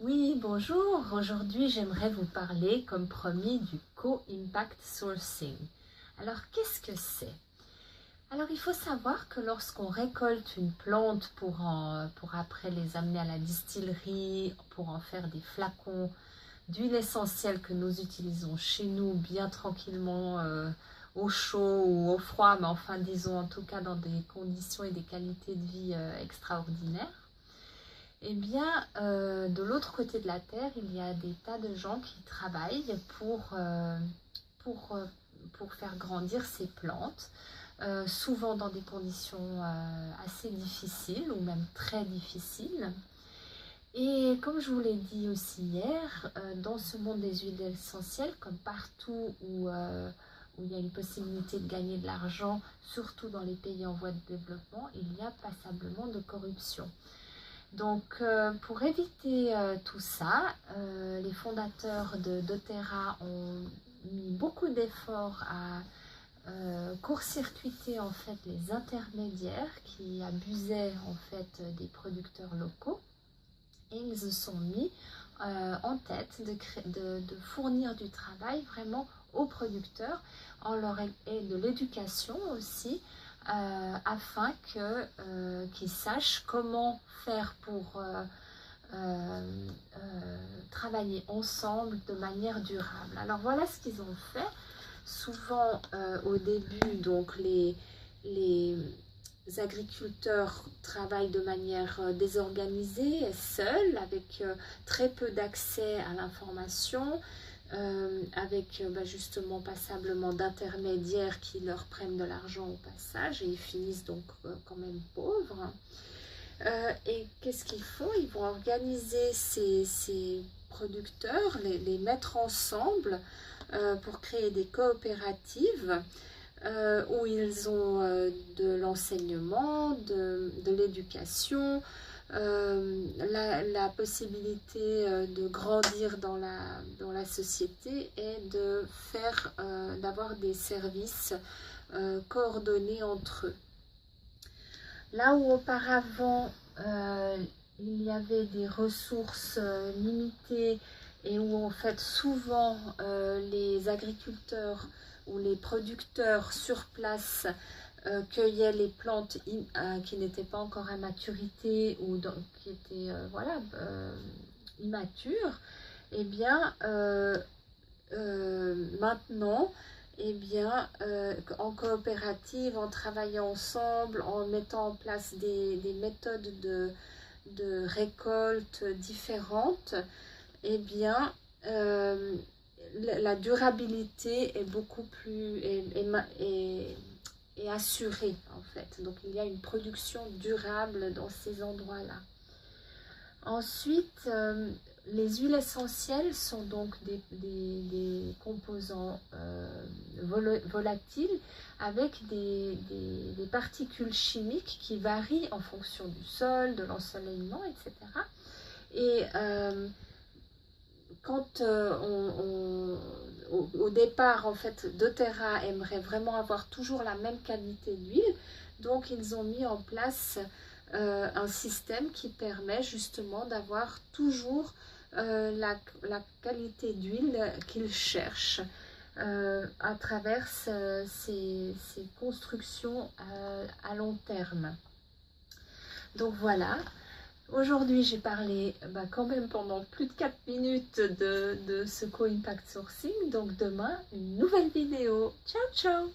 Oui, bonjour. Aujourd'hui, j'aimerais vous parler, comme promis, du co-impact sourcing. Alors, qu'est-ce que c'est? Alors, il faut savoir que lorsqu'on récolte une plante pour après les amener à la distillerie, pour en faire des flacons d'huile essentielle que nous utilisons chez nous bien tranquillement au chaud ou au froid, mais enfin, disons en tout cas dans des conditions et des qualités de vie extraordinaires. Eh bien, de l'autre côté de la Terre, il y a des tas de gens qui travaillent pour, euh, pour faire grandir ces plantes, souvent dans des conditions assez difficiles ou même très difficiles. Et comme je vous l'ai dit aussi hier, dans ce monde des huiles essentielles, comme partout où il y a une possibilité de gagner de l'argent, surtout dans les pays en voie de développement, il y a passablement de corruption. Donc, pour éviter tout ça, les fondateurs de doTERRA ont mis beaucoup d'efforts à court-circuiter en fait les intermédiaires qui abusaient en fait des producteurs locaux, et ils se sont mis en tête de fournir du travail vraiment aux producteurs et de l'éducation aussi, afin qu'ils sachent comment faire pour travailler ensemble de manière durable. Alors voilà ce qu'ils ont fait. Souvent au début, donc les agriculteurs travaillent de manière désorganisée, seuls, avec très peu d'accès à l'information, avec justement passablement d'intermédiaires qui leur prennent de l'argent au passage et ils finissent donc quand même pauvres. Et qu'est-ce qu'ils font? Ils vont organiser ces producteurs, les mettre ensemble pour créer des coopératives où ils ont de l'enseignement, de l'éducation, la possibilité de grandir dans la société et d'avoir des services coordonnés entre eux. Là où auparavant il y avait des ressources limitées et où en fait souvent les agriculteurs ou les producteurs sur place cueillaient les plantes qui n'étaient pas encore à maturité ou qui étaient immatures, et bien maintenant, eh bien, en coopérative, en travaillant ensemble, en mettant en place des méthodes de récolte différentes, eh bien, la durabilité est beaucoup plus est assurée en fait. Donc il y a une production durable dans ces endroits-là. Ensuite, les huiles essentielles sont donc des composants volatiles avec des particules chimiques qui varient en fonction du sol, de l'ensoleillement, etc. Et quand au départ, en fait, doTERRA aimerait vraiment avoir toujours la même qualité d'huile, donc ils ont mis en place un système qui permet justement d'avoir toujours la qualité d'huile qu'ils cherchent à travers ces constructions à long terme. Donc voilà. Aujourd'hui, j'ai parlé quand même pendant plus de 4 minutes de ce co-impact sourcing. Donc demain, une nouvelle vidéo. Ciao, ciao!